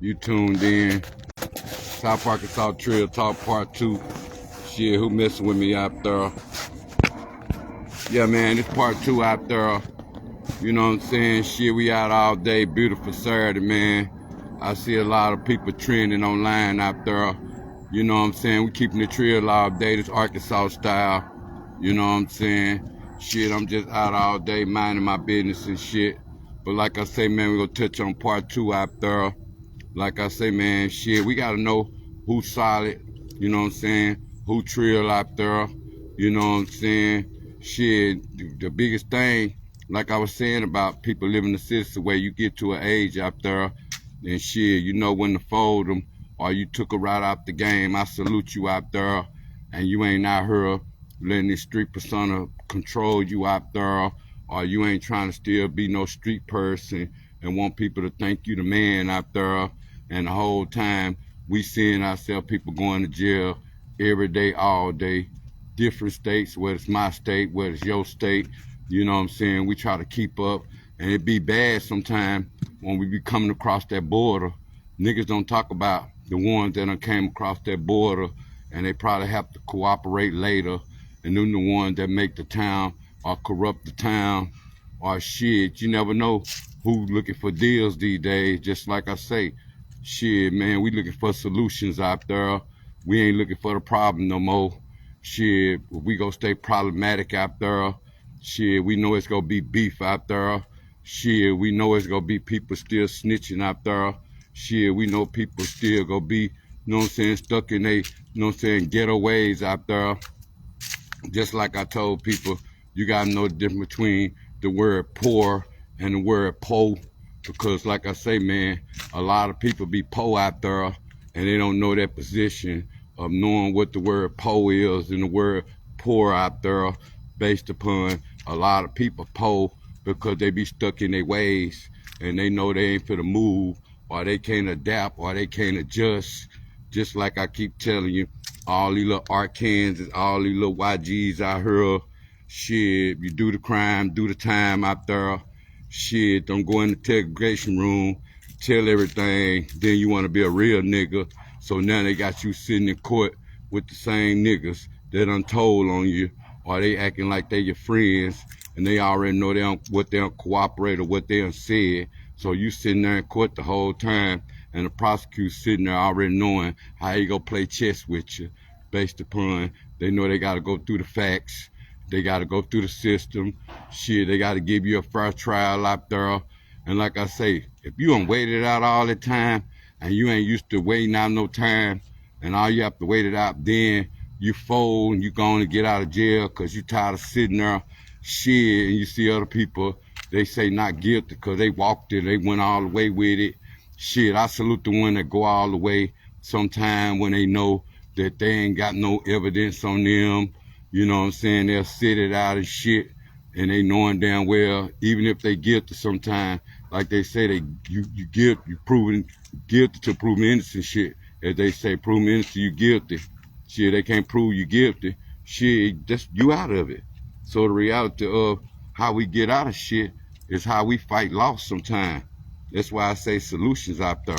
You tuned in. South Arkansas Trail Talk Part 2. Shit, who messing with me out there? Yeah, man, this Part 2 out there. You know what I'm saying? Shit, we out all day. Beautiful Saturday, man. I see a lot of people trending online out there. You know what I'm saying? We keeping the trail all day. This Arkansas style. You know what I'm saying? Shit, I'm just out all day minding my business and shit. But like I say, man, we're going to touch on Part 2 out there. Like I say, man, shit, we gotta know who's solid, you know what I'm saying, who trill out there, you know what I'm saying. Shit, the biggest thing, like I was saying about people living the city where you get to an age out there, and shit, you know when to fold them, or you took a right out the game. I salute you out there, and you ain't out here letting this street persona control you out there, or you ain't trying to still be no street person and want people to think you the man out there. And the whole time we seeing ourselves people going to jail every day, all day, different states, whether it's my state, whether it's your state, you know what I'm saying? We try to keep up, and it be bad sometimes when we be coming across that border. Niggas don't talk about the ones that done came across that border, and they probably have to cooperate later, and then the ones that make the town or corrupt the town or shit. You never know who's looking for deals these days. Just like I say, shit, man, we looking for solutions out there. We ain't looking for the problem no more. Shit, we gonna stay problematic out there. Shit, we know it's gonna be beef out there. Shit, we know it's gonna be people still snitching out there. Shit, we know people still gonna be, you know what I'm saying, stuck in they, you know what I'm saying, ghetto ways out there. Just like I told people, you gotta know the difference between the word poor and the word po, because like I say, man, a lot of people be po out there and they don't know their position of knowing what the word po is and the word poor out there, based upon a lot of people po because they be stuck in their ways and they know they ain't finna move, or they can't adapt, or they can't adjust. Just like I keep telling you, all these little Arkansas, all these little YGs out here, shit, you do the crime, do the time out there. Shit, don't go in the interrogation room, tell everything, then you want to be a real nigga. So now they got you sitting in court with the same niggas that done told on you, or they acting like they your friends, and they already know what they don't cooperate or what they done said. So you sitting there in court the whole time, and the prosecutor sitting there already knowing how he gonna play chess with you, based upon they know they gotta go through the facts, they gotta go through the system. Shit, they gotta give you a fair trial out there. And like I say, if you done waited out all the time and you ain't used to waiting out no time, and all you have to wait it out, then you fold and you going to get out of jail because you tired of sitting there, shit, and you see other people, they say not guilty because they walked it, they went all the way with it. Shit, I salute the one that go all the way sometime when they know that they ain't got no evidence on them. You know what I'm saying? They'll sit it out and shit, and they knowing damn well, even if they guilty sometime, like they say, you proving guilty to prove innocent shit. As they say, prove innocent, you guilty. Shit, they can't prove you guilty. Shit, just you out of it. So the reality of how we get out of shit is how we fight loss sometimes. That's why I say solutions out there.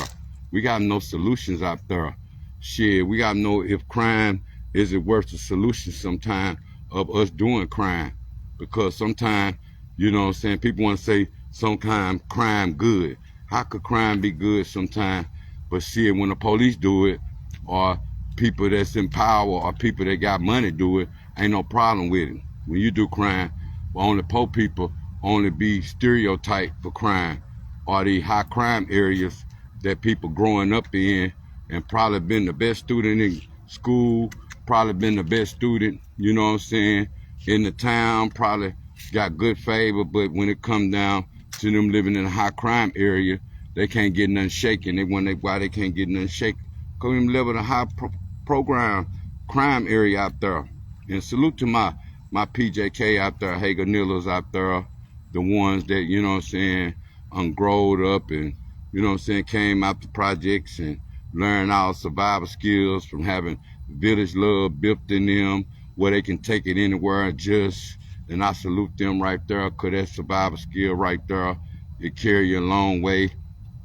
We gotta know solutions out there. Shit, we gotta know if crime is it worth the solution sometime of us doing crime. Because sometimes, you know what I'm saying, people wanna say sometimes crime good. How could crime be good sometimes? But shit, when the police do it, or people that's in power, or people that got money do it, ain't no problem with it. When you do crime, only poor people only be stereotyped for crime, or the high crime areas that people growing up in, and probably been the best student in school, probably been the best student, you know what I'm saying, in the town, probably got good favor, but when it come down to them living in a high crime area, they can't get nothing shaken. They wonder why they can't get nothing shaken. Cause them live in a high program crime area out there. And salute to my PJK out there, Hager Nillers out there, the ones that, you know what I'm saying, growed up and, you know what I'm saying, came out the projects and learned all survival skills from having village love built in them, where they can take it anywhere and just, and I salute them right there, cause that survival skill right there, it carry you a long way.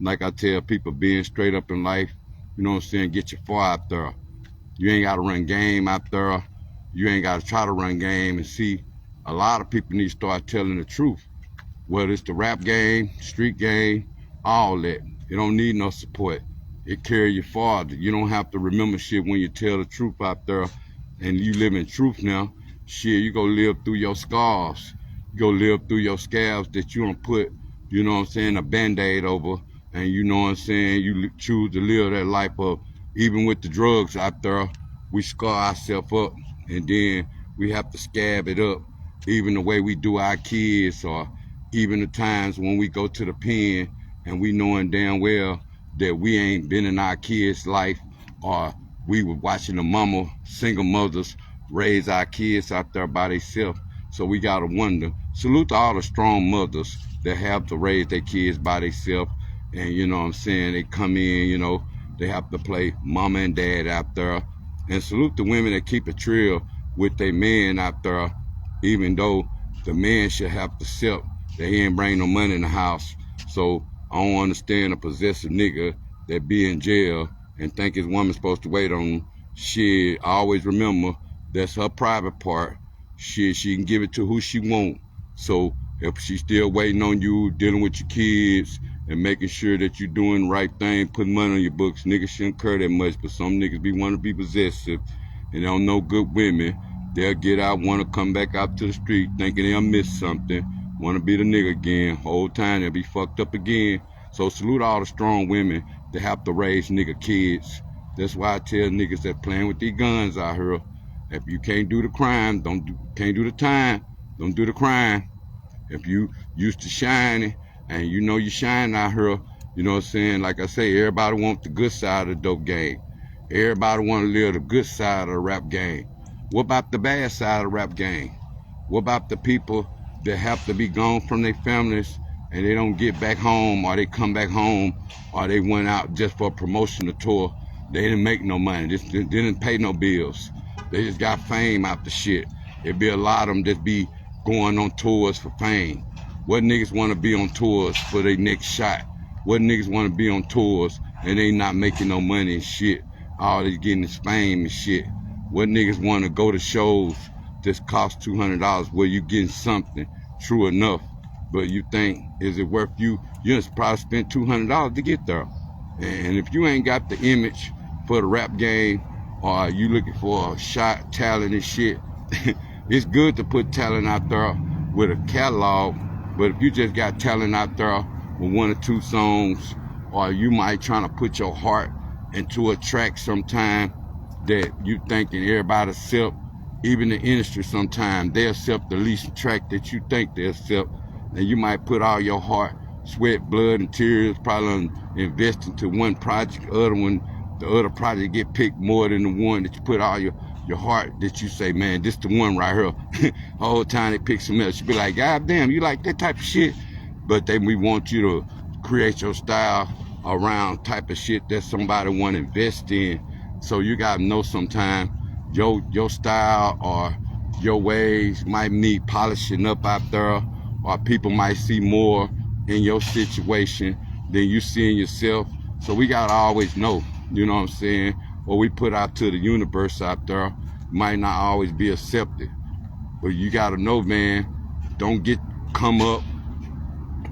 like I tell people, being straight up in life, you know what I'm saying, get your far out there. You ain't got to run game out there. You ain't got to try to run game. And see, a lot of people need to start telling the truth. Whether it's the rap game, street game, all that. It don't need no support. It carry you farther. You don't have to remember shit when you tell the truth out there and you live in truth now. Shit, you go live through your scars. You go live through your scabs that you don't put, you know what I'm saying, a Band-Aid over. And you know what I'm saying, you choose to live that life of, even with the drugs out there, we scar ourselves up and then we have to scab it up. Even the way we do our kids, or even the times when we go to the pen and we knowing damn well that we ain't been in our kids' life, or we were watching the mama, single mothers raise our kids out there by themselves. So we gotta wonder. Salute to all the strong mothers that have to raise their kids by themselves. And you know what I'm saying, they come in, you know, they have to play mama and dad out there. And salute the women that keep it real with their men out there, even though the man should have to accept that he ain't bring no money in the house. So I don't understand a possessive nigga that be in jail and think his woman's supposed to wait on him. Shit, I always remember that's her private part. Shit, she can give it to who she want. So if she's still waiting on you, dealing with your kids, and making sure that you're doing the right thing, putting money on your books, niggas shouldn't care that much. But some niggas be want to be possessive and they don't know good women. They'll get out, want to come back out to the street thinking they'll miss something, want to be the nigga again. Whole time they'll be fucked up again. So salute all the strong women that have to raise nigga kids. That's why I tell niggas that playing with these guns out here, if you can't do the crime, can't do the time, don't do the crime. If you used to shining and you know you shine out here, you know what I'm saying? Like I say, everybody want the good side of the dope game. Everybody want to live the good side of the rap game. What about the bad side of the rap game? What about the people that have to be gone from their families and they don't get back home, or they come back home, or they went out just for a promotional tour? They didn't make no money. They didn't pay no bills. They just got fame out the shit. It'd be a lot of them that be going on tours for fame. What niggas want to be on tours for their next shot? What niggas want to be on tours and they not making no money and shit? All they getting is fame and shit. What niggas want to go to shows that cost $200 where you getting something, true enough, but you think, is it worth you? You just probably spent $200 to get there. And if you ain't got the image for the rap game, or you looking for a shot, talent and shit, it's good to put talent out there with a catalog, but if you just got talent out there with one or two songs, or you might trying to put your heart into a track sometime that you thinking everybody accept, even the industry sometime, they accept the least track that you think they accept, and you might put all your heart, sweat, blood, and tears, probably invest into one project, the other project get picked more than the one that you put all your heart, that you say, man, this the one right here. The whole time they pick some else, you be like, God damn, you like that type of shit? But we want you to create your style around type of shit that somebody want to invest in. So you gotta know sometime your style or your ways might need polishing up out there, or people might see more in your situation than you see in yourself. So we gotta always know, you know what I'm saying, what we put out to the universe out there might not always be accepted. But you gotta know, man, don't come up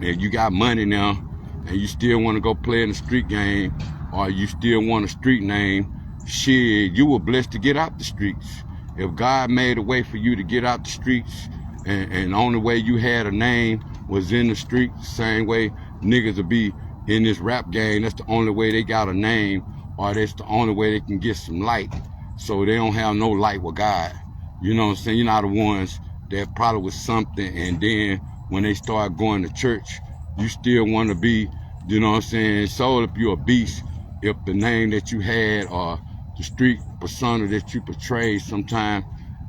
and you got money now and you still want to go play in the street game, or you still want a street name. Shit, you were blessed to get out the streets. If God made a way for you to get out the streets, and the only way you had a name was in the streets, same way niggas will be in this rap game, that's the only way they got a name, or that's the only way they can get some light. So they don't have no light with God. You know what I'm saying? You're not the ones that probably was something, and then when they start going to church, you still want to be, you know what I'm saying? So if you're a beast, if the name that you had or the street persona that you portrayed sometime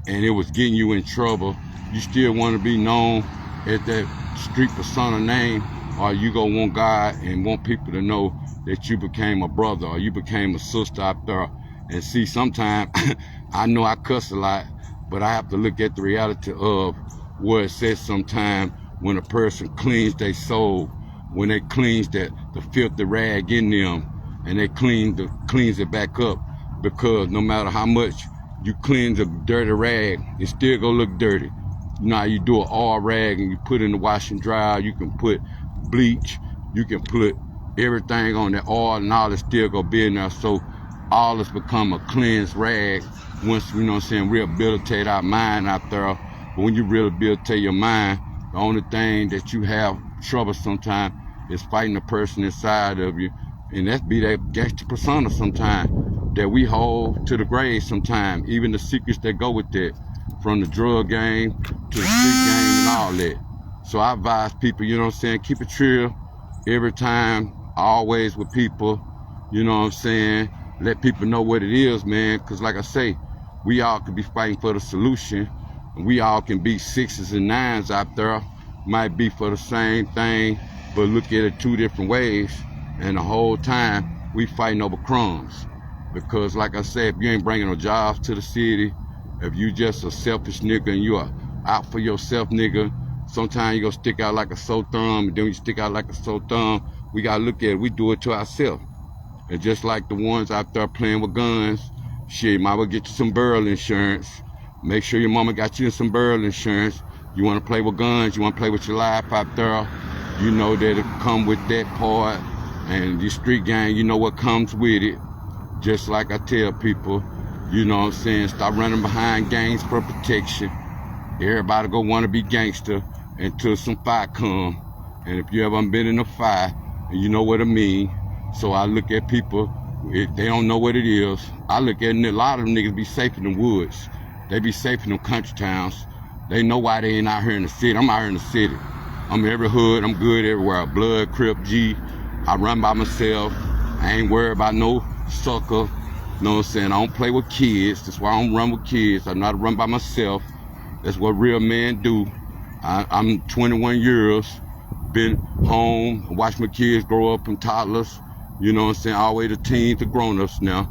and it was getting you in trouble, you still want to be known as that street persona name, or you go want God and want people to know that you became a brother or you became a sister out there. And see, sometimes I know I cuss a lot, but I have to look at the reality of where it says sometimes when a person cleans their soul, when they cleans the filthy rag in them, and they cleans it back up, because no matter how much you cleanse a dirty rag, it still gonna look dirty. Now you do an all rag and you put in the wash and dry, you can put bleach, you can put everything on that oil, and all it's still gonna be in there. So all this become a cleansed rag once, you know what I'm saying, rehabilitate our mind out there. But when you rehabilitate your mind, the only thing that you have trouble sometimes is fighting the person inside of you. And that be that gangster persona sometimes that we hold to the grave sometimes, even the secrets that go with that, from the drug game to the street game and all that. So I advise people, you know what I'm saying, keep it real every time, always with people, you know what I'm saying, let people know what it is, man, because like I say, we all could be fighting for the solution, and we all can be 6s and 9s out there, might be for the same thing, but look at it 2 different ways, and the whole time we fighting over crumbs. Because like I said, if you ain't bringing no jobs to the city, if you just a selfish nigga and you are out for yourself nigga, sometimes you gonna stick out like a sore thumb, and then when you stick out like a sore thumb, we gotta look at it, we do it to ourselves. And just like the ones out there playing with guns, shit, you might well get you some burial insurance. Make sure your mama got you some burial insurance. You wanna play with guns, you wanna play with your life out there, you know that it come with that part. And the street gang, you know what comes with it. Just like I tell people, you know what I'm saying, stop running behind gangs for protection. Everybody go want to be gangster until some fire come. And if you ever been in a fire, you know what I mean. So I look at people, if they don't know what it is, I look at a lot of them niggas be safe in the woods. They be safe in them country towns. They know why they ain't out here in the city. I'm out here in the city. I'm every hood, I'm good everywhere. Blood, Crip, G. I run by myself. I ain't worried about no sucker. You know what I'm saying? I don't play with kids. That's why I don't run with kids. I know how to run by myself. That's what real men do. I'm 21 years, been home, watched my kids grow up from toddlers, you know what I'm saying, all the way to teens to grown-ups now.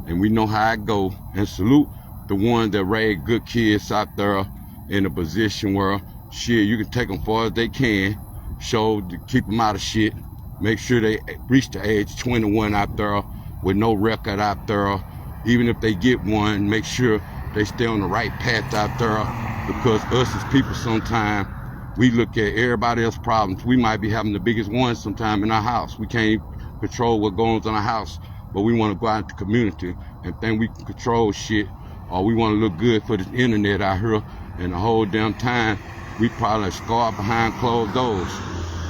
And we know how it go. And salute the ones that raise good kids out there in a position where, shit, you can take them far as they can, show to keep them out of shit, make sure they reach the age 21 out there with no record out there. Even if they get one, make sure they stay on the right path out there, because us as people sometimes, we look at everybody else's problems. We might be having the biggest ones sometime in our house. We can't control what goes on in our house, but we want to go out in the community and think we can control shit, or we want to look good for this internet out here, and the whole damn time we probably scarred behind closed doors.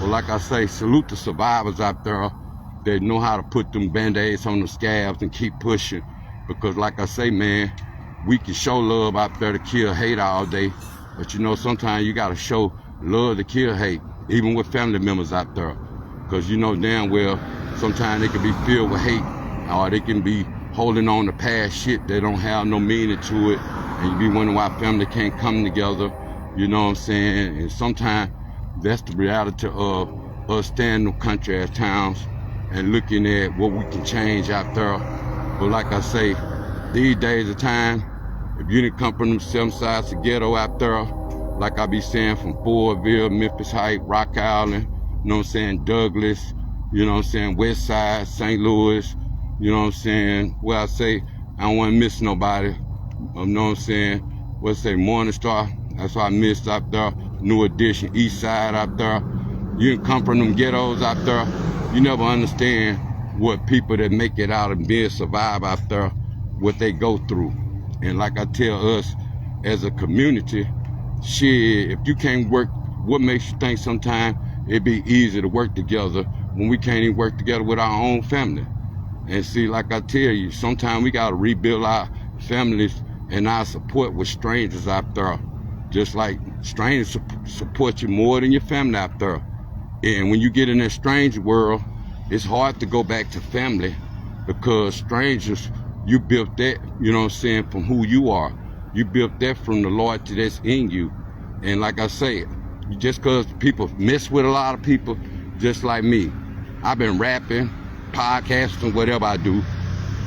Well, like I say, salute the survivors out there that know how to put them band-aids on the scabs and keep pushing. Because like I say, man, we can show love out there to kill hate all day, but you know, sometimes you gotta show love to kill hate, even with family members out there. Because you know damn well, sometimes they can be filled with hate, or they can be holding on to past shit that don't have no meaning to it, and you be wondering why family can't come together, you know what I'm saying? And sometimes that's the reality of us staying in the country as towns and looking at what we can change out there. But like I say, these days of time, if you didn't come from them 7 sides of ghetto out there, like I be saying, from Fordville, Memphis Heights, Rock Island, you know what I'm saying, Douglas, you know what I'm saying, West Side, St. Louis, you know what I'm saying, well I say, I don't want to miss nobody, you know what I'm saying, what's say, Morning Star, that's why I missed out there, New Edition, East Side out there. You didn't come from them ghettos out there, you never understand what people that make it out and being survive out there, what they go through. And like I tell us as a community, shit, if you can't work, what makes you think sometimes it'd be easy to work together when we can't even work together with our own family? And see, like I tell you, sometimes we gotta rebuild our families and our support with strangers out there. Just like strangers support you more than your family out there. And when you get in that strange world, it's hard to go back to family, because strangers, you built that, you know what I'm saying, from who you are. You built that from the loyalty that's in you. And like I say, just because people mess with a lot of people, just like me. I've been rapping, podcasting, whatever I do,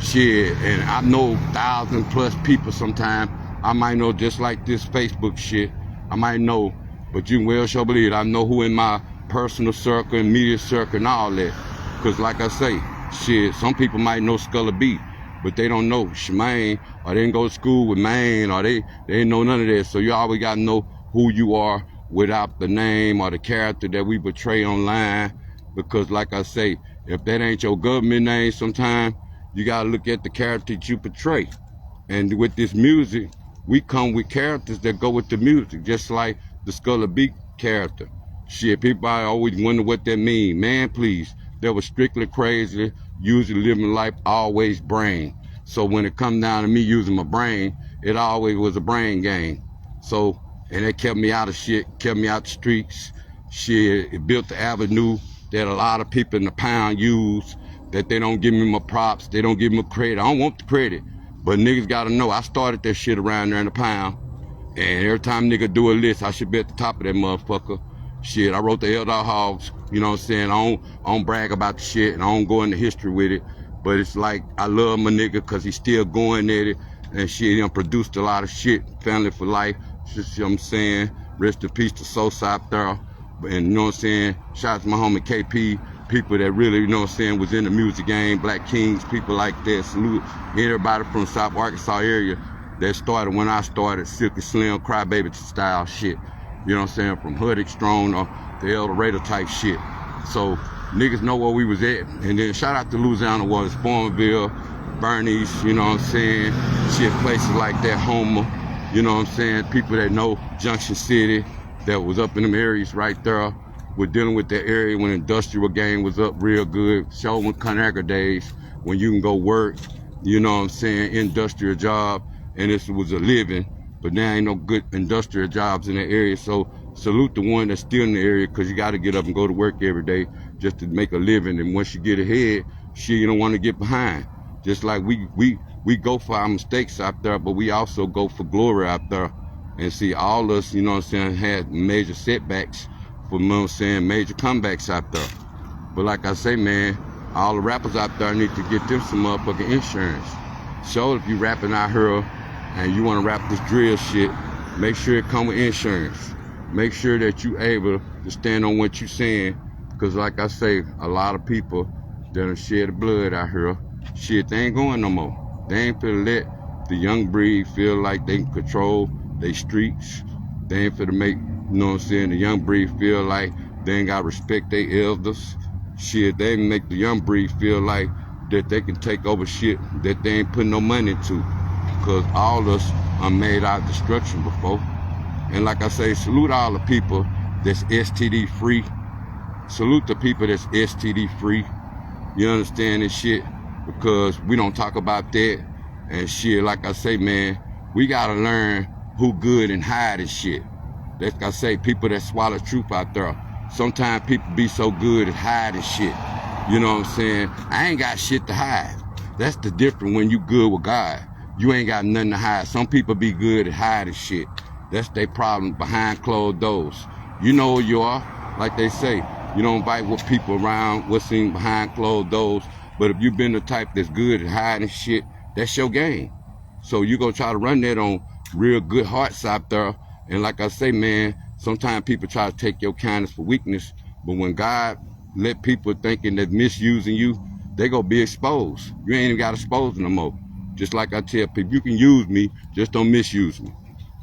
shit, and I know 1,000+ people sometimes. I might know just like this Facebook shit. I might know, but you well sure believe it, I know who in my personal circle and media circle and all that. Because like I say, shit, some people might know Skulla B, but they don't know Shemaine, or they didn't go to school with Maine, or they didn't know none of that. So you always got to know who you are without the name or the character that we portray online. Because like I say, if that ain't your government name, sometimes you got to look at the character that you portray. And with this music, we come with characters that go with the music, just like the Skulla B character. Shit, people always wonder what that mean. Man, please, that was strictly crazy, usually living life, always brain. So when it come down to me using my brain, it always was a brain game. So, and it kept me out of shit, kept me out the streets. Shit, it built the avenue that a lot of people in the pound use, that they don't give me my props, they don't give me credit. I don't want the credit, but niggas gotta know I started that shit around there in the pound. And every time nigga do a list, I should be at the top of that motherfucker. Shit, I wrote the Elder Hogs, you know what I'm saying? I don't brag about the shit and I don't go into history with it. But it's like, I love my nigga because he's still going at it. And shit, he done produced a lot of shit. Family for life, you know what I'm saying? Rest in peace to S.A.T.T.Skulla out there. And you know what I'm saying? Shout out to my homie KP. People that really, you know what I'm saying, was in the music game. Black Kings, people like that. Salute everybody from South Arkansas area that started when I started, Silky Slim, Crybaby style shit. You know what I'm saying? From Hoodic Strong or the El Dorado type shit. So niggas know where we was at. And then shout out to Louisiana was Farmville, Bernice, you know what I'm saying? Shit, places like that, Homer, you know what I'm saying? People that know Junction City, that was up in them areas right there. We're dealing with that area when industrial game was up real good. Show when Conagra days, when you can go work, you know what I'm saying, industrial job, and this was a living. But there ain't no good industrial jobs in the area. So salute the one that's still in the area, because you got to get up and go to work every day just to make a living. And once you get ahead, shit, you don't want to get behind. Just like we go for our mistakes out there, but we also go for glory out there. And see, all us, you know what I'm saying, had major setbacks, for, you know what I'm saying, major comebacks out there. But like I say, man, all the rappers out there need to get them some motherfucking insurance. So if you rapping out here and you want to rap this drill shit, make sure it come with insurance. Make sure that you able to stand on what you saying, because like I say, a lot of people that done shed the blood out here, shit, they ain't going no more. They ain't finna let the young breed feel like they can control they streets. They ain't finna make, you know what I'm saying, the young breed feel like they ain't gotta respect their elders. Shit, they make the young breed feel like that they can take over shit that they ain't putting no money into. Because all of us are made out of destruction before. And like I say, salute all the people that's STD free. Salute the people that's STD free. You understand this shit? Because we don't talk about that. And shit, like I say, man, we gotta learn who good and hide this shit. Like I say, people that swallow truth out there. Sometimes people be so good at hiding shit. You know what I'm saying? I ain't got shit to hide. That's the difference when you good with God. You ain't got nothing to hide. Some people be good at hiding shit. That's their problem behind closed doors. You know who you are. Like they say, you don't invite what people around, what's in behind closed doors. But if you been the type that's good at hiding shit, that's your game. So you gonna try to run that on real good hearts out there. And like I say, man, sometimes people try to take your kindness for weakness. But when God let people thinking that misusing you, they gonna be exposed. You ain't even got exposed no more. Just like I tell people, you can use me, just don't misuse me.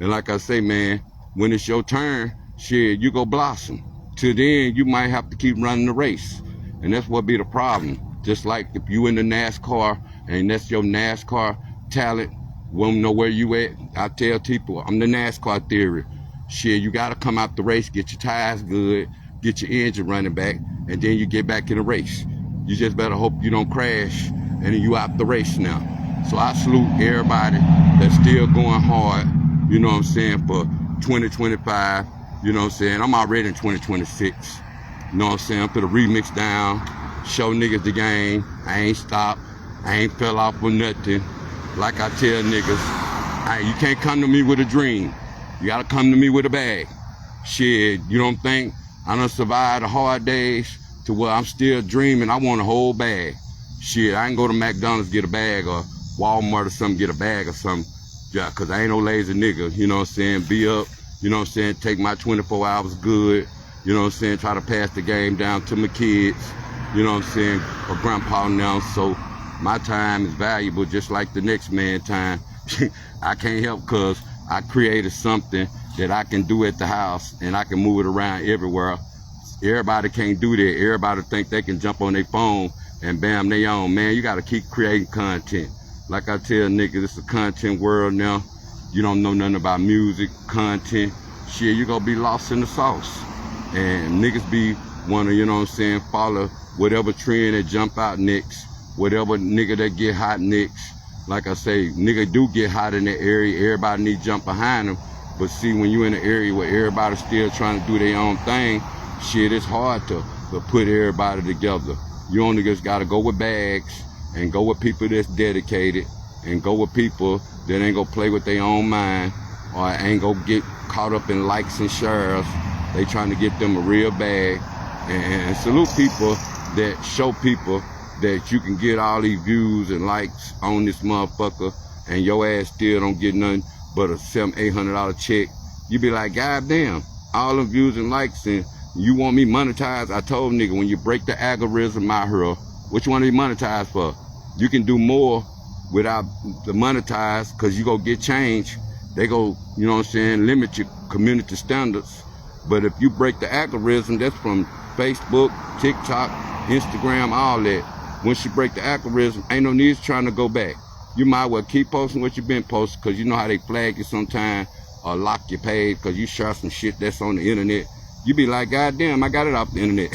And like I say, man, when it's your turn, shit, you go blossom. Till then, you might have to keep running the race. And that's what be the problem. Just like if you in the NASCAR and that's your NASCAR talent, won't know where you at. I tell people, I'm the NASCAR theory. Shit, you gotta come out the race, get your tires good, get your engine running back, and then you get back in the race. You just better hope you don't crash, and then you out the race now. So I salute everybody that's still going hard, you know what I'm saying, for 2025, you know what I'm saying. I'm already in 2026, you know what I'm saying. I'm put a remix down, show niggas the game. I ain't stopped, I ain't fell off with nothing. Like I tell niggas, hey, you can't come to me with a dream. You gotta come to me with a bag. Shit, you don't think I done survived the hard days to where I'm still dreaming? I want a whole bag. Shit, I ain't go to McDonald's get a bag or Walmart or something get a bag or something. Yeah, cause I ain't no lazy nigga, you know what I'm saying? Be up, you know what I'm saying? Take my 24 hours good, you know what I'm saying, try to pass the game down to my kids, you know what I'm saying, or grandpa now. So my time is valuable just like the next man's time. I can't help because I created something that I can do at the house and I can move it around everywhere. Everybody can't do that. Everybody think they can jump on their phone and bam, they on. Man, you got to keep creating content. Like I tell niggas, it's a content world now. You don't know nothing about music, content. Shit, you gonna be lost in the sauce. And niggas be wanna, you know what I'm saying, follow whatever trend that jump out next, whatever nigga that get hot next. Like I say, nigga do get hot in that area. Everybody need to jump behind them. But see, when you in an area where everybody's still trying to do their own thing, shit, it's hard to put everybody together. You only just gotta go with bags and go with people that's dedicated and go with people that ain't gonna play with their own mind or ain't gonna get caught up in likes and shares. They trying to get them a real bag. And salute people that show people that you can get all these views and likes on this motherfucker and your ass still don't get nothing but a $700-800 check. You be like, God damn, all them views and likes and you want me monetized? I told nigga, when you break the algorithm out here, what you want to be monetized for? You can do more without the monetize because you go get change. They go, you know what I'm saying, limit your community standards. But if you break the algorithm, that's from Facebook, TikTok, Instagram, all that. Once you break the algorithm, ain't no need trying to go back. You might well keep posting what you've been posting because you know how they flag you sometimes or lock your page because you share some shit that's on the internet. You be like, God damn, I got it off the internet.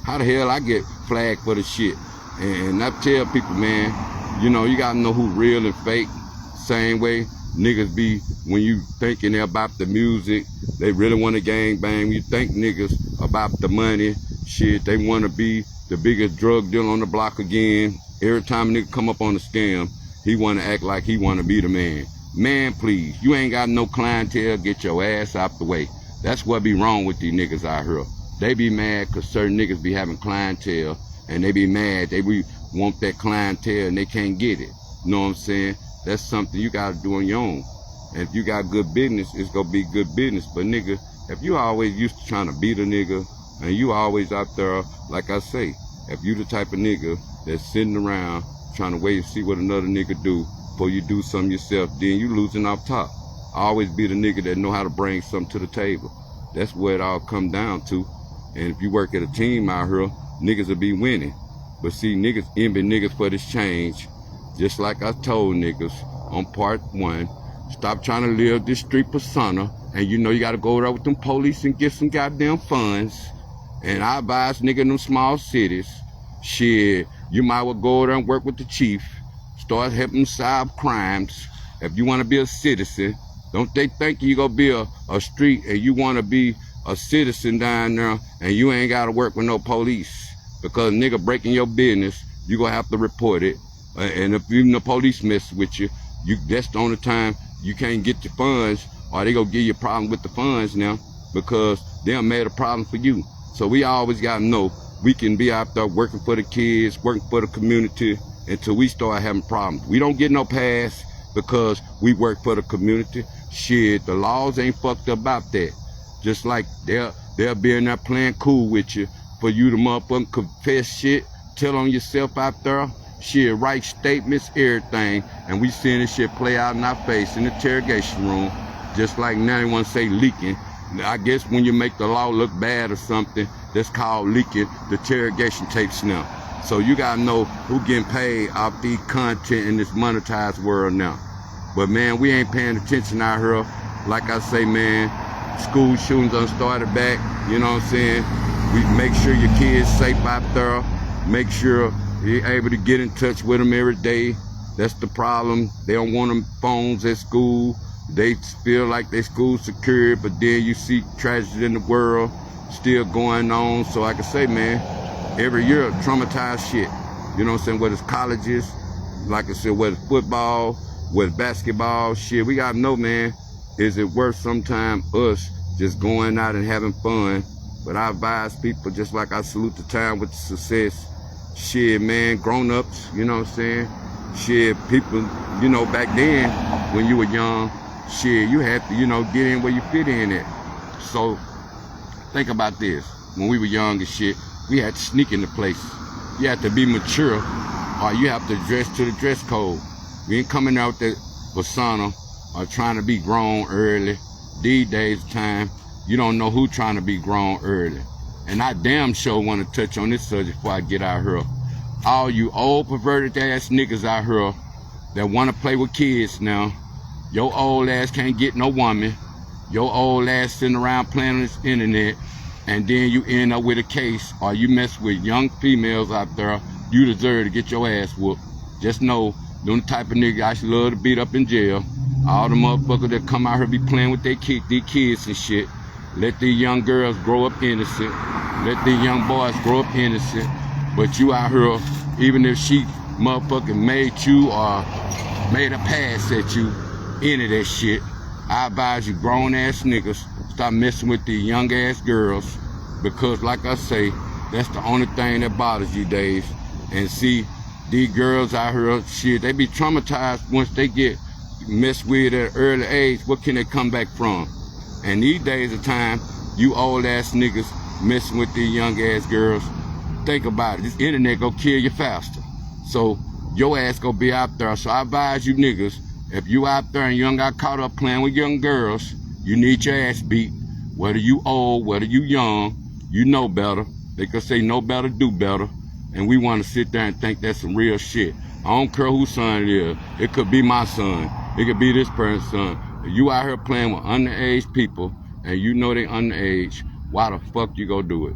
How the hell I get flagged for the shit? And I tell people, man, you know, you gotta know who real and fake. Same way niggas be when you thinking they're about the music, they really want to gang bang. You think niggas about the money, shit, they want to be the biggest drug dealer on the block again. Every time a nigga come up on a scam, he want to act like he want to be the man. Man, please, you ain't got no clientele, get your ass out the way. That's what be wrong with these niggas out here. They be mad because certain niggas be having clientele and they be mad. They be want that clientele and they can't get it. You know what I'm saying? That's something you got to do on your own. And if you got good business, it's going to be good business. But nigga, if you always used to trying to beat a nigga and you always out there, like I say, if you the type of nigga that's sitting around trying to wait and see what another nigga do before you do something yourself, then you losing off top. Always be the nigga that know how to bring something to the table. That's where it all come down to. And if you work at a team out here, niggas will be winning. But see, niggas envy niggas for this change. Just like I told niggas on part 1, stop trying to live this street persona. And you know you gotta go there with them police and get some goddamn funds. And I advise niggas in them small cities, shit, you might well go there and work with the chief. Start helping solve crimes. If you wanna be a citizen, don't they think you gonna be a street and you wanna be a citizen down there and you ain't gotta work with no police because nigga breaking your business, you gonna have to report it. And if even the police mess with you, that's the only time you can't get your funds or they gonna give you a problem with the funds now because they done made a problem for you. So we always gotta know we can be out there working for the kids, working for the community until we start having problems. We don't get no pass because we work for the community. Shit, the laws ain't fucked up about that. Just like they'll be in there playing cool with you for you to motherfucking confess shit, tell on yourself out there, shit, write statements, everything, and we seeing this shit play out in our face in the interrogation room, just like now they want to say leaking. I guess when you make the law look bad or something, that's called leaking the interrogation tapes now. So you gotta know who getting paid off these content in this monetized world now. But man, we ain't paying attention out here. Like I say, man, school shootings done started back, you know what I'm saying? We make sure your kids safe out there. Make sure you're able to get in touch with them every day. That's the problem. They don't want them phones at school. They feel like their school's secure, but then you see tragedy in the world still going on. So like I say, man, every year traumatized shit. You know what I'm saying? Whether it's colleges, like I said, whether it's football, whether it's basketball, shit, we gotta know, man, is it worth sometime us just going out and having fun? But I advise people, just like I salute the time with the success, shit, man, grown-ups, you know what I'm saying? Shit, people, you know, back then, when you were young, shit, you had to, you know, get in where you fit in at. So, think about this. when we were young and shit, we had to sneak into places. You had to be mature, or you have to dress to the dress code. We ain't coming out that persona or trying to be grown early. These days of time, you don't know who trying to be grown early. And I damn sure want to touch on this subject before I get out here. All you old perverted ass niggas out here that want to play with kids now, your old ass can't get no woman. Your old ass sitting around playing on this internet, and then you end up with a case, or you mess with young females out there, you deserve to get your ass whooped. Just know, them type of nigga I should love to beat up in jail. All the motherfuckers that come out here be playing with these kids and shit. Let these young girls grow up innocent. Let these young boys grow up innocent. But you out here, even if she motherfucking made you or made a pass at you, into that shit, I advise you grown ass niggas stop messing with these young ass girls, because like I say, that's the only thing that bothers you days. And see, these girls out here, shit, they be traumatized once they get messed with at an early age. What can they come back from? And these days of time, you old ass niggas messing with these young ass girls, think about it, this internet gonna kill you faster. So your ass gonna be out there. So I advise you niggas, if you out there and you done got caught up playing with young girls, you need your ass beat. Whether you old, whether you young, you know better. They could say know better, do better. And we want to sit there and think that's some real shit. I don't care whose son it is. It could be my son. It could be this person's son. If you out here playing with underage people and you know they underage, why the fuck you go do it?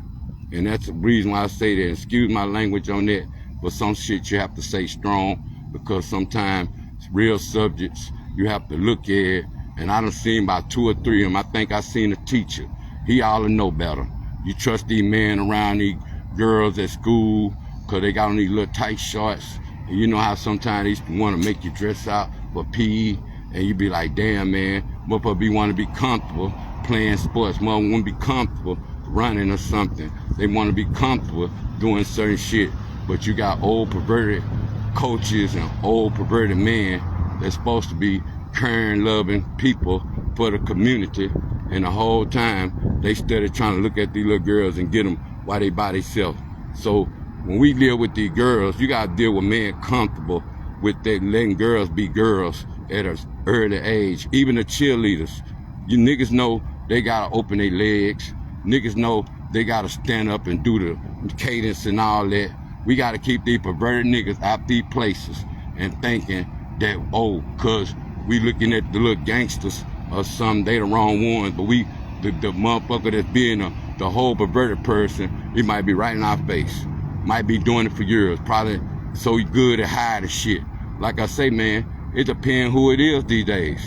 And that's the reason why I say that. Excuse my language on that, but some shit you have to say strong, because sometimes real subjects you have to look at. And I done seen about 2 or 3 of them. I think I seen a teacher. He ought to know better. You trust these men around these girls at school because they got on these little tight shorts. And you know how sometimes they want to make you dress out for PE, and you be like, damn, man, motherfucker be want to be comfortable playing sports. Motherfucker want to be comfortable running or something. They want to be comfortable doing certain shit. But you got old perverted coaches and old perverted men that's supposed to be caring, loving people for the community, and the whole time they started trying to look at these little girls and get them while they by themselves. So when we deal with these girls, you gotta deal with men comfortable with that, letting girls be girls at an early age. Even the cheerleaders, you niggas know they gotta open their legs. Niggas know they gotta stand up and do the cadence and all that. We gotta keep these perverted niggas out these places and thinking that, oh, cause we looking at the little gangsters or something, they the wrong ones, but we, the motherfucker that's being the whole perverted person, he might be right in our face. Might be doing it for years, probably so good at hiding shit. Like I say, man, it depends who it is these days.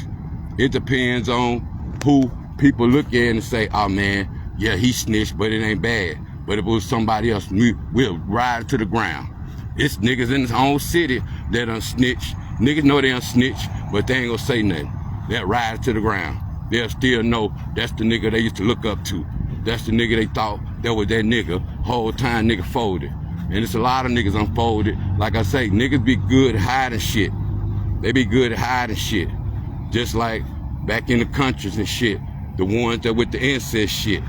It depends on who people look at and say, oh man, yeah, he snitched, but it ain't bad. But if it was somebody else, we'll ride it to the ground. It's niggas in his own city that done snitch. Niggas know they done snitch, but they ain't gonna say nothing. They'll ride it to the ground. They'll still know that's the nigga they used to look up to. That's the nigga they thought that was that nigga. Whole time nigga folded. And it's a lot of niggas unfolded. Like I say, niggas be good at hiding shit. They be good at hiding shit. Just like back in the countries and shit, the ones that with the incest shit.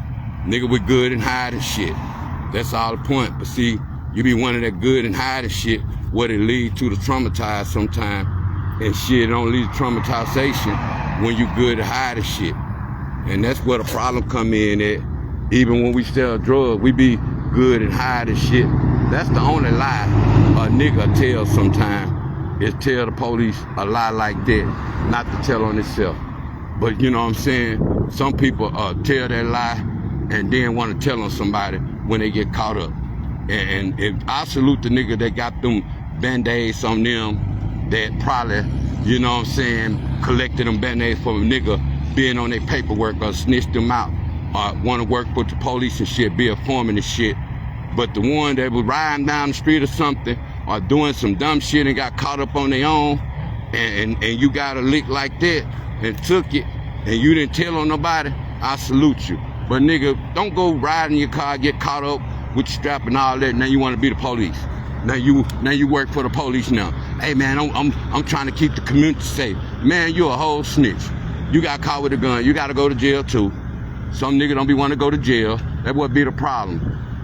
Nigga we good in hiding shit. That's all the point. But see, you be one of that good in hiding shit, what it lead to the traumatized sometime. And shit don't lead to traumatization when you good at hiding shit. And that's where the problem come in at. Even when we sell drugs, we be good at hiding shit. That's the only lie a nigga tell sometime, is tell the police a lie like that, not to tell on itself. But you know what I'm saying? Some people tell that lie and then want to tell on somebody when they get caught up. And if I salute the nigga that got them band-aids on them that probably, you know what I'm saying, collected them band-aids from a nigga being on their paperwork or snitched them out or want to work with the police and shit, be a foreman and shit. But the one that was riding down the street or something or doing some dumb shit and got caught up on their own and you got a lick like that and took it and you didn't tell on nobody, I salute you. But nigga, don't go riding your car, get caught up with your strap and all that, now you want to be the police. Now you work for the police now. Hey man, I'm trying to keep the community safe. Man, you a whole snitch. You got caught with a gun, you gotta go to jail too. Some nigga don't be wanting to go to jail. That would be the problem.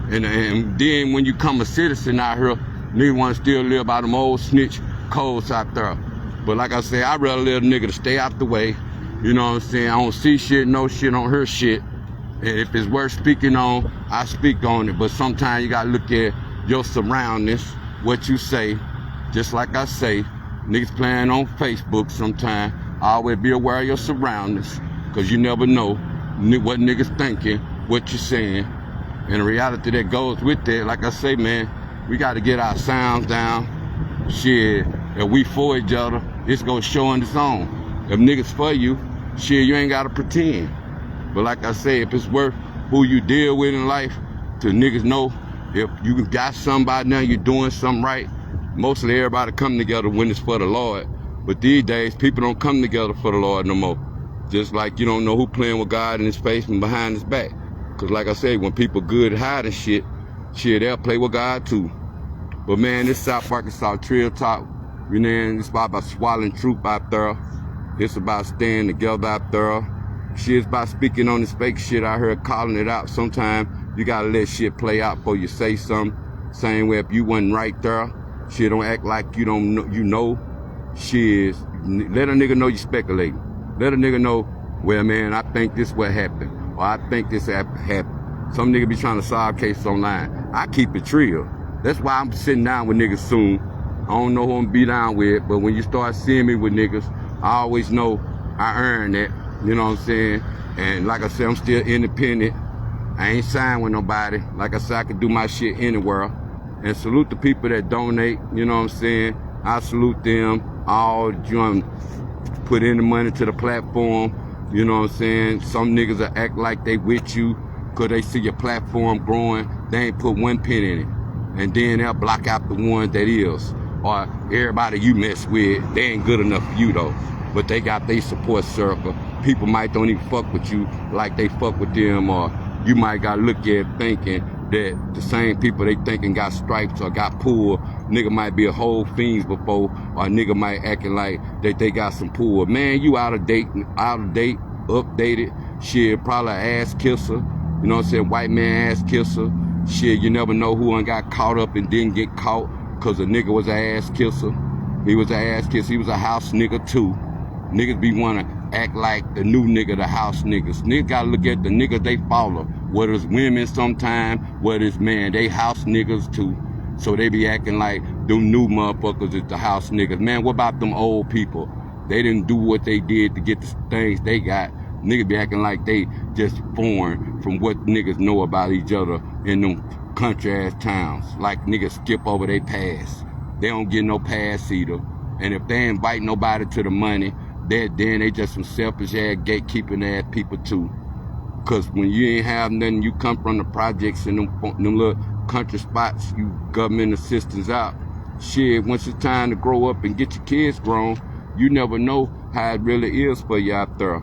And then when you come a citizen out here, niggas want to still live by them old snitch codes out there. But like I say, I'd rather let a nigga to stay out the way. You know what I'm saying? I don't see shit, no shit, don't hear shit. And if it's worth speaking on, I speak on it. But sometimes you gotta look at your surroundings, what you say. Just like I say, niggas playing on Facebook sometimes. Always be aware of your surroundings, cause you never know what niggas thinking, what you're saying. And the reality that goes with that, like I say, man, we gotta get our sounds down. Shit, if we for each other, it's gonna show on its own. If niggas for you, shit, you ain't gotta pretend. But like I say, if it's worth who you deal with in life, to niggas know if you got somebody now, you're doing something right. Mostly everybody come together when it's for the Lord. But these days, people don't come together for the Lord no more. Just like you don't know who playing with God in his face and behind his back. Cause like I said, when people good at hiding shit, they'll play with God too. But man, this South Arkansas Trail Talk, you know, it's about swallowing truth out there. It's about staying together out there. Shit, it's about speaking on this fake shit out here, calling it out. Sometimes you gotta let shit play out before you say something. Same way if you wasn't right there, shit, don't act like you don't know, you know. Shit, let a nigga know you speculating. Let a nigga know, well, man, I think this what happened, or I think this happened. Some nigga be trying to solve cases online. I keep it real. That's why I'm sitting down with niggas soon. I don't know who I'm gonna be down with, but when you start seeing me with niggas, I always know I earned that. You know what I'm saying? And like I said, I'm still independent. I ain't signed with nobody. Like I said, I can do my shit anywhere. And salute the people that donate, you know what I'm saying? I salute them. All you put in the money to the platform, you know what I'm saying? Some niggas will act like they with you because they see your platform growing. They ain't put one penny in it. And then they'll block out the one that is. Or everybody you mess with, they ain't good enough for you though. But they got their support circle. People might don't even fuck with you like they fuck with them, or you might gotta look at it thinking that the same people they thinking got stripes or got pulled, nigga might be a whole fiends before, or nigga might acting like that they got some pull. Man, you out of date, updated, shit, probably an ass kisser, you know what I'm saying, white man ass kisser, shit, you never know who got caught up and didn't get caught, cause a nigga was an ass kisser. He was an ass kisser, he was a house nigga too. Niggas be wanna act like the new nigga, the house niggas. Niggas gotta look at the niggas they follow. Whether it's women sometime, whether it's men, they house niggas too. So they be acting like them new motherfuckers is the house niggas. Man, what about them old people? They didn't do what they did to get the things they got. Niggas be acting like they just foreign from what niggas know about each other in them country ass towns. Like niggas skip over their past. They don't get no pass either. And if they invite nobody to the money, then they just some selfish ass gatekeeping ass people too. Cause when you ain't have nothing, you come from the projects and them little country spots, you government assistance out. Shit, once it's time to grow up and get your kids grown, you never know how it really is for you out there.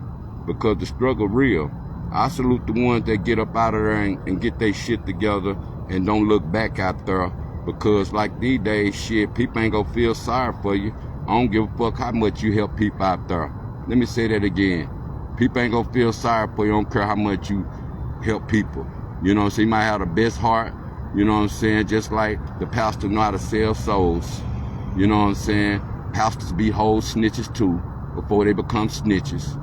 Because the struggle real. I salute the ones that get up out of there and get their shit together and don't look back out there. Because like these days, shit, people ain't gonna feel sorry for you. I don't give a fuck how much you help people out there. Let me say that again. People ain't gonna feel sorry for you. I don't care how much you help people. You know what I'm saying? You might have the best heart. You know what I'm saying? Just like the pastor know how to sell souls. You know what I'm saying? Pastors be whole snitches too before they become snitches.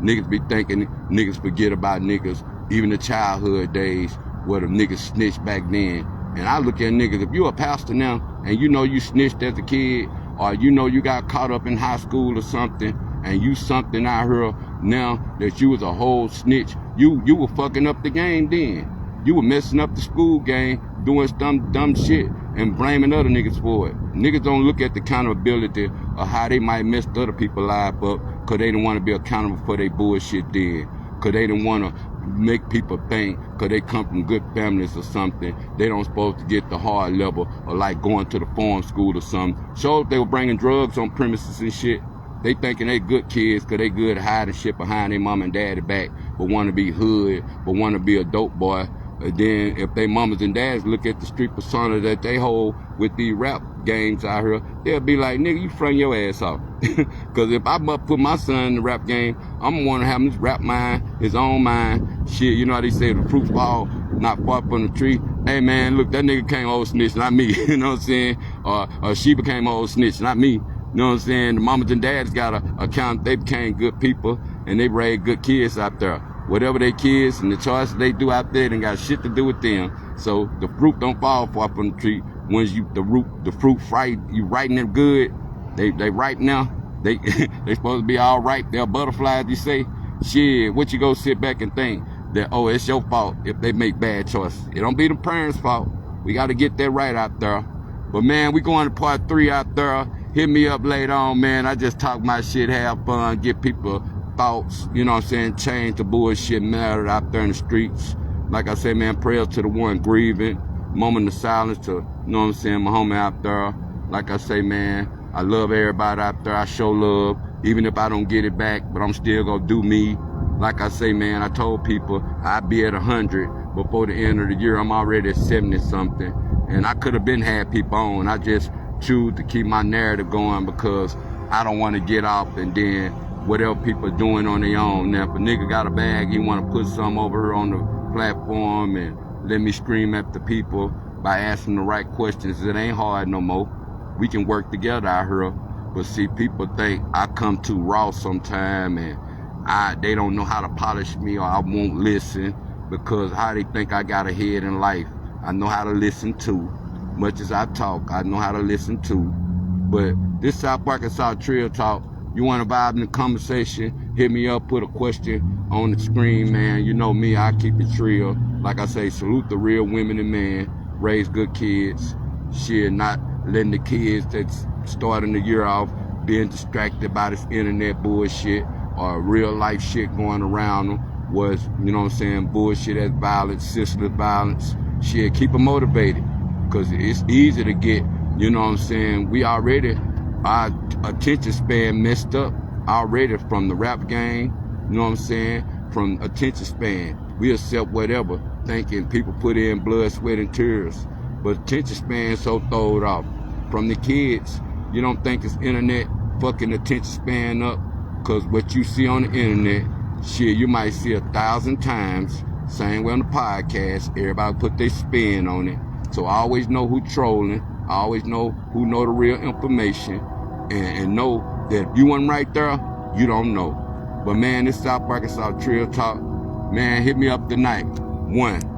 Niggas be thinking niggas forget about niggas. Even the childhood days where the niggas snitched back then. And I look at niggas, if you a pastor now and you know you snitched as a kid, or you know you got caught up in high school or something, and you something out here now that you was a whole snitch, you were fucking up the game then. You were messing up the school game, doing some dumb shit, and blaming other niggas for it. Niggas don't look at the accountability of how they might mess other people's life up, cause they don't want to be accountable for their bullshit then. Cause they didn't want to make people think, cause they come from good families or something, they don't supposed to get the hard level, or like going to the farm school or something. So if they were bringing drugs on premises and shit, they thinking they good kids, cause they good at hiding shit behind their mom and daddy back, but want to be hood, but want to be a dope boy. And then if they mamas and dads look at the street persona that they hold with these rap gangs out here, they'll be like, nigga, you front your ass off. Cause if I put my son in the rap game, I'm gonna want to have him his rap mind, his own mind. Shit, you know how they say the proof fall not far from the tree. Hey man, look, that nigga came old snitch, not me. You know what I'm saying? Or she became old snitch, not me. You know what I'm saying? The mamas and dads got a account. They became good people and they raised good kids out there. Whatever they kids and the choices they do out there, they got shit to do with them. So the fruit don't fall far from the tree. Once the fruit right, you ripen them good. They ripe now. They they supposed to be all right. They're butterflies, you say. Shit, what you go sit back and think that, oh, it's your fault if they make bad choices. It don't be the parents' fault. We got to get that right out there. But man, we going to part 3 out there. Hit me up later on, man. I just talk my shit, have fun, get people thoughts, you know what I'm saying, change the bullshit matter out there in the streets. Like I said, man, prayers to the one grieving, moment of silence to, you know what I'm saying, my homie out there. Like I say, man, I love everybody out there. I show love, even if I don't get it back, but I'm still gonna do me. Like I say, man, I told people I'd be at 100 before the end of the year. I'm already at 70 something, and I could have been had people on. I just choose to keep my narrative going because I don't want to get off and then whatever people are doing on their own. Now, if a nigga got a bag, he want to put some over here on the platform and let me scream at the people by asking the right questions. It ain't hard no more. We can work together out here. But see, people think I come too raw sometime and they don't know how to polish me or I won't listen because how they think I got a head in life. I know how to listen too. Much as I talk, I know how to listen too. But this South Arkansas Trill Talk, you want to vibe in the conversation, hit me up, put a question on the screen, man. You know me, I keep it trill. Like I say, salute the real women and men, raise good kids. Shit, not letting the kids that's starting the year off being distracted by this internet bullshit or real life shit going around them was, you know what I'm saying, bullshit as violence, senseless violence. Shit, keep them motivated because it's easy to get, you know what I'm saying, we already, our attention span messed up already from the rap game, you know what I'm saying, from attention span. We accept whatever, thinking people put in blood, sweat, and tears. But attention span so throwed off. From the kids, you don't think it's internet fucking attention span up? Because what you see on the internet, shit, you might see 1,000 times. Same way on the podcast, everybody put their spin on it. So I always know who trolling. I always know who know the real information. And know that if you wasn't right there, you don't know. But man, this South Arkansas Trill Talk, man, hit me up tonight. 1.